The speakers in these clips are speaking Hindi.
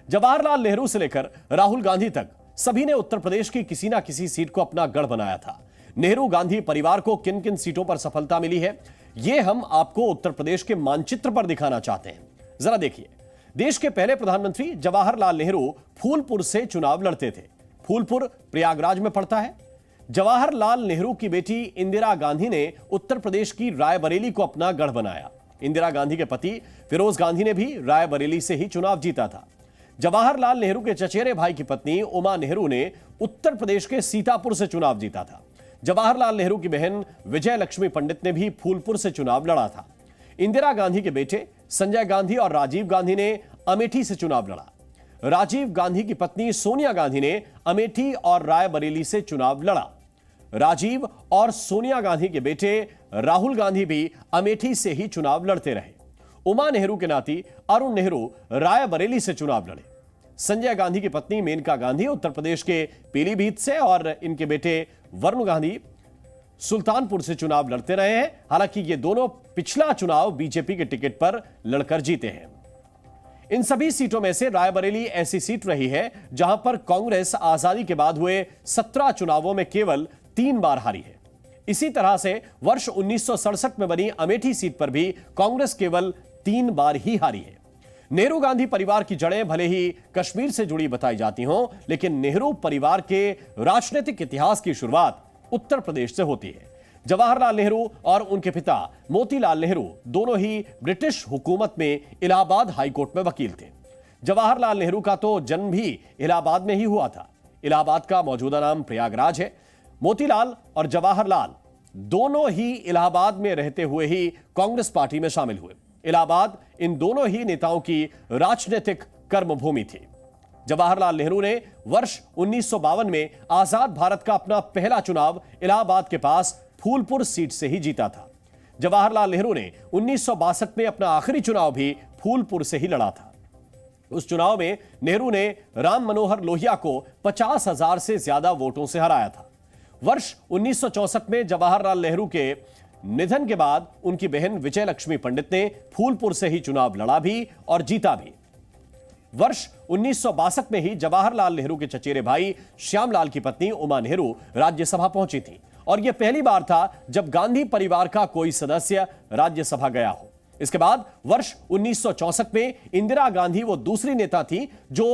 जवाहरलाल नेहरू से लेकर राहुल गांधी तक सभी ने उत्तर प्रदेश की किसी ना किसी सीट को अपना गढ़ बनाया था। नेहरू गांधी परिवार को किन किन सीटों पर सफलता मिली है, यह हम आपको उत्तर प्रदेश के मानचित्र पर दिखाना चाहते हैं। जरा देखिए, देश के पहले प्रधानमंत्री जवाहरलाल नेहरू फूलपुर से चुनाव लड़ते थे। फूलपुर प्रयागराज में पड़ता है। जवाहरलाल नेहरू की बेटी इंदिरा गांधी ने उत्तर प्रदेश की रायबरेली को अपना गढ़ बनाया। इंदिरा गांधी के पति फिरोज गांधी ने भी रायबरेली से ही चुनाव जीता था। जवाहरलाल नेहरू के चचेरे भाई की पत्नी उमा नेहरू ने उत्तर प्रदेश के सीतापुर से चुनाव जीता था। जवाहरलाल नेहरू की बहन विजय लक्ष्मी पंडित ने भी फूलपुर से चुनाव लड़ा था। इंदिरा गांधी के बेटे संजय गांधी और राजीव गांधी ने अमेठी से चुनाव लड़ा। राजीव गांधी की पत्नी सोनिया गांधी ने अमेठी और रायबरेली से चुनाव लड़ा। राजीव और सोनिया गांधी के बेटे राहुल गांधी भी अमेठी से ही चुनाव लड़ते रहे। उमा नेहरू के नाती अरुण नेहरू रायबरेली से चुनाव लड़े। संजय गांधी की पत्नी मेनका गांधी उत्तर प्रदेश के पीलीभीत से और इनके बेटे वरुण गांधी सुल्तानपुर से चुनाव लड़ते रहे हैं। हालांकि ये दोनों पिछला चुनाव बीजेपी के टिकट पर लड़कर जीते हैं। इन सभी सीटों में से रायबरेली ऐसी सीट रही है जहां पर कांग्रेस आजादी के बाद हुए 17 चुनावों में केवल 3 बार हारी है। इसी तरह से वर्ष 1967 में बनी अमेठी सीट पर भी कांग्रेस केवल 3 बार ही हारी है। नेहरू गांधी परिवार की जड़ें भले ही कश्मीर से जुड़ी बताई जाती हों, लेकिन नेहरू परिवार के राजनीतिक इतिहास की शुरुआत उत्तर प्रदेश से होती है। जवाहरलाल नेहरू और उनके पिता मोतीलाल नेहरू दोनों ही ब्रिटिश हुकूमत में इलाहाबाद हाईकोर्ट में वकील थे। जवाहरलाल नेहरू का तो जन्म भी इलाहाबाद में ही हुआ था। इलाहाबाद का मौजूदा नाम प्रयागराज है। मोतीलाल और जवाहरलाल दोनों ही इलाहाबाद में रहते हुए ही कांग्रेस पार्टी में शामिल हुए। इलाहाबाद इन दोनों ही नेताओं की राजनीतिक कर्मभूमि थी। जवाहरलाल नेहरू ने वर्ष 1952 में आजाद भारत का अपना पहला चुनाव इलाहाबाद के पास फूलपुर सीट से ही जीता था। जवाहरलाल नेहरू ने 1962 में अपना आखिरी चुनाव भी फूलपुर से ही लड़ा था। उस चुनाव में नेहरू ने राम मनोहर लोहिया को 50,000 से ज्यादा वोटों से हराया था। वर्ष 1964 में जवाहरलाल नेहरू के निधन के बाद उनकी बहन विजय लक्ष्मी पंडित ने फूलपुर से ही चुनाव लड़ा भी और जीता भी। वर्ष 1962 में ही जवाहरलाल नेहरू के चचेरे भाई श्यामलाल की पत्नी उमा नेहरू राज्यसभा पहुंची थी और यह पहली बार था जब गांधी परिवार का कोई सदस्य राज्यसभा गया हो। इसके बाद वर्ष 1964 में इंदिरा गांधी वो दूसरी नेता थी जो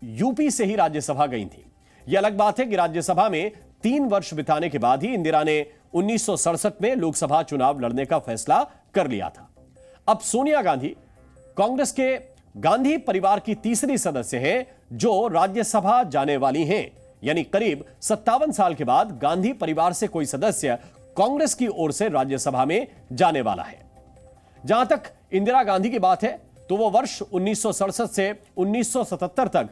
यूपी से ही राज्यसभा गई थी। यह अलग बात है कि राज्यसभा में 3 वर्ष बिताने के बाद ही इंदिरा ने 1967 में लोकसभा चुनाव लड़ने का फैसला कर लिया था। अब सोनिया गांधी कांग्रेस के गांधी परिवार की तीसरी सदस्य हैं जो राज्यसभा जाने वाली हैं, यानी करीब 57 साल के बाद गांधी परिवार से कोई सदस्य कांग्रेस की ओर से राज्यसभा में जाने वाला है। जहां तक इंदिरा गांधी की बात है तो वो वर्ष 1967 से 1977 तक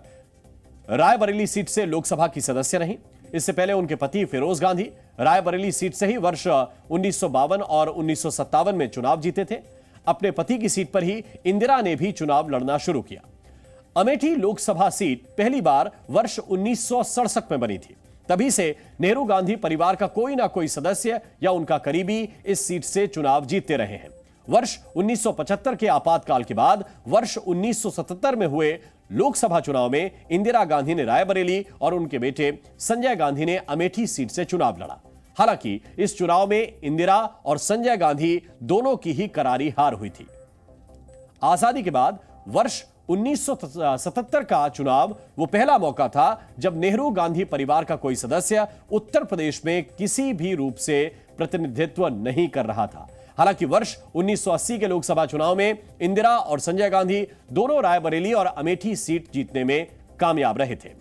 रायबरेली सीट से लोकसभा की सदस्य रहीं। इससे पहले उनके पति फिरोज गांधी रायबरेली सीट से ही वर्ष 1952 और 1957 में चुनाव जीते थे। अपने पति की सीट पर ही इंदिरा ने भी चुनाव लड़ना शुरू किया। अमेठी लोकसभा सीट पहली बार वर्ष 1967 में बनी थी। तभी से नेहरू गांधी परिवार का कोई ना कोई सदस्य या उनका करीबी इस सीट से चुनाव जीतते रहे हैं। वर्ष 1975 के आपातकाल के बाद वर्ष 1977 में हुए लोकसभा चुनाव में इंदिरा गांधी ने रायबरेली और उनके बेटे संजय गांधी ने अमेठी सीट से चुनाव लड़ा। हालांकि इस चुनाव में इंदिरा और संजय गांधी दोनों की ही करारी हार हुई थी। आजादी के बाद वर्ष 1977 का चुनाव वो पहला मौका था जब नेहरू गांधी परिवार का कोई सदस्य उत्तर प्रदेश में किसी भी रूप से प्रतिनिधित्व नहीं कर रहा था। हालांकि वर्ष 1980 के लोकसभा चुनाव में इंदिरा और संजय गांधी दोनों रायबरेली और अमेठी सीट जीतने में कामयाब रहे थे।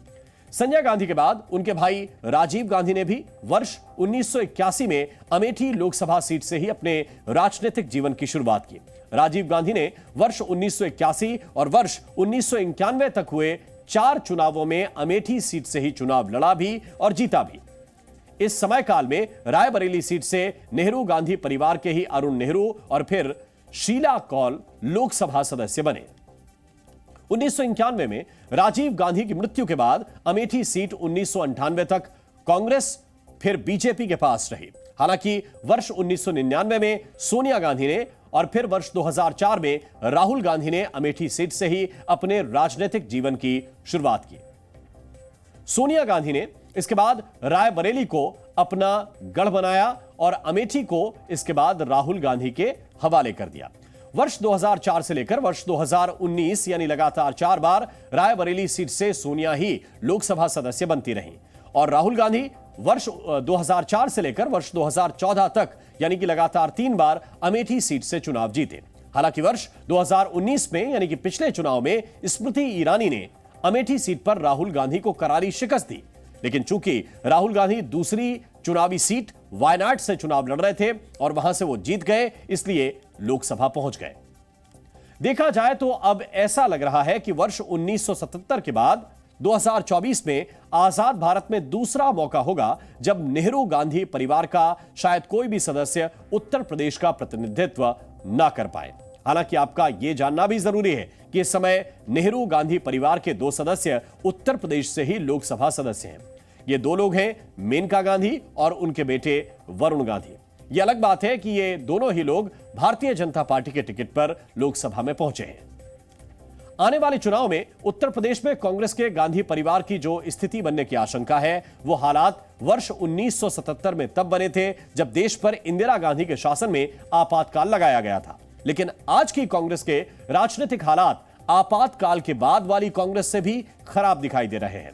संजय गांधी के बाद उनके भाई राजीव गांधी ने भी वर्ष 1981 में अमेठी लोकसभा सीट से ही अपने राजनीतिक जीवन की शुरुआत की। राजीव गांधी ने वर्ष 1981 और वर्ष 1991 तक हुए 4 चुनावों में अमेठी सीट से ही चुनाव लड़ा भी और जीता भी। इस समय काल में रायबरेली सीट से नेहरू गांधी परिवार के ही अरुण नेहरू और फिर शीला कौल लोकसभा सदस्य बने। 1991 में राजीव गांधी की मृत्यु के बाद अमेठी सीट 1998 तक कांग्रेस फिर बीजेपी के पास रही। हालांकि वर्ष 1999 में सोनिया गांधी ने और फिर वर्ष 2004 में राहुल गांधी ने अमेठी सीट से ही अपने राजनीतिक जीवन की शुरुआत की। सोनिया गांधी ने इसके बाद रायबरेली को अपना गढ़ बनाया और अमेठी को इसके बाद राहुल गांधी के हवाले कर दिया। वर्ष 2004 से लेकर वर्ष 2019 यानी लगातार 4 बार रायबरेली सीट से सोनिया ही लोकसभा सदस्य बनती रहीं और राहुल गांधी वर्ष 2004 से लेकर वर्ष 2014 तक यानी कि लगातार 3 बार अमेठी सीट से चुनाव जीते। हालांकि वर्ष 2019 में यानी कि पिछले चुनाव में स्मृति ईरानी ने अमेठी सीट पर राहुल गांधी को करारी शिकस्त दी, लेकिन चूंकि राहुल गांधी दूसरी चुनावी सीट वायनाड से चुनाव लड़ रहे थे और वहां से वो जीत गए, इसलिए लोकसभा पहुंच गए। देखा जाए तो अब ऐसा लग रहा है कि वर्ष 1977 के बाद 2024 में आजाद भारत में दूसरा मौका होगा जब नेहरू गांधी परिवार का शायद कोई भी सदस्य उत्तर प्रदेश का प्रतिनिधित्व ना कर पाए। हालांकि आपका यह जानना भी जरूरी है कि इस समय नेहरू गांधी परिवार के 2 सदस्य उत्तर प्रदेश से ही लोकसभा सदस्य हैं। ये 2 लोग हैं मेनका गांधी और उनके बेटे वरुण गांधी। यह अलग बात है कि ये दोनों ही लोग भारतीय जनता पार्टी के टिकट पर लोकसभा में पहुंचे हैं। आने वाले चुनाव में उत्तर प्रदेश में कांग्रेस के गांधी परिवार की जो स्थिति बनने की आशंका है, वो हालात वर्ष 1977 में तब बने थे जब देश पर इंदिरा गांधी के शासन में आपातकाल लगाया गया था। लेकिन आज की कांग्रेस के राजनीतिक हालात आपातकाल के बाद वाली कांग्रेस से भी खराब दिखाई दे रहे हैं।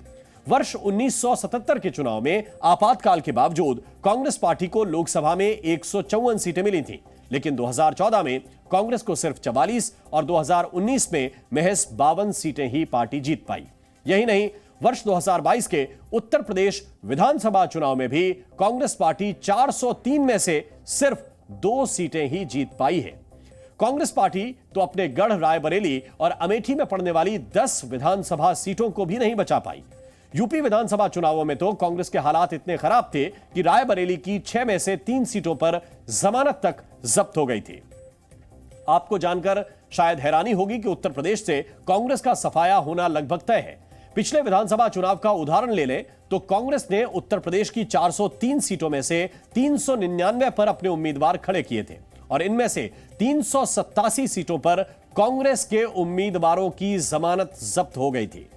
वर्ष 1977 के चुनाव में आपातकाल के बावजूद कांग्रेस पार्टी को लोकसभा में 154 सीटें मिली थी, लेकिन 2014 में कांग्रेस को सिर्फ 44 और 2019 में महज 52 सीटें ही पार्टी जीत पाई। यही नहीं, वर्ष 2022 के उत्तर प्रदेश विधानसभा चुनाव में भी कांग्रेस पार्टी 403 में से सिर्फ 2 सीटें ही जीत पाई है। कांग्रेस पार्टी तो अपने गढ़ रायबरेली और अमेठी में पड़ने वाली 10 विधानसभा सीटों को भी नहीं बचा पाई। यूपी विधानसभा चुनावों में तो कांग्रेस के हालात इतने खराब थे कि रायबरेली की 6 में से 3 सीटों पर जमानत तक जब्त हो गई थी। आपको जानकर शायद हैरानी होगी कि उत्तर प्रदेश से कांग्रेस का सफाया होना लगभग तय है। पिछले विधानसभा चुनाव का उदाहरण ले लें तो कांग्रेस ने उत्तर प्रदेश की 403 सीटों में से 399 पर अपने उम्मीदवार खड़े किए थे और इनमें से 387 सीटों पर कांग्रेस के उम्मीदवारों की जमानत जब्त हो गई थी।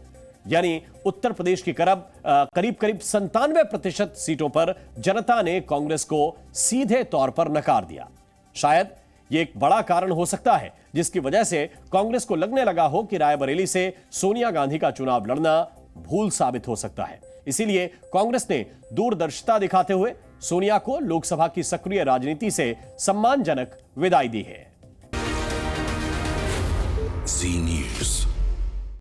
यानी उत्तर प्रदेश की करीब 97% सीटों पर जनता ने कांग्रेस को सीधे तौर पर नकार दिया। शायद यह एक बड़ा कारण हो सकता है जिसकी वजह से कांग्रेस को लगने लगा हो कि रायबरेली से सोनिया गांधी का चुनाव लड़ना भूल साबित हो सकता है। इसीलिए कांग्रेस ने दूरदर्शिता दिखाते हुए सोनिया को लोकसभा की सक्रिय राजनीति से सम्मानजनक विदाई दी है।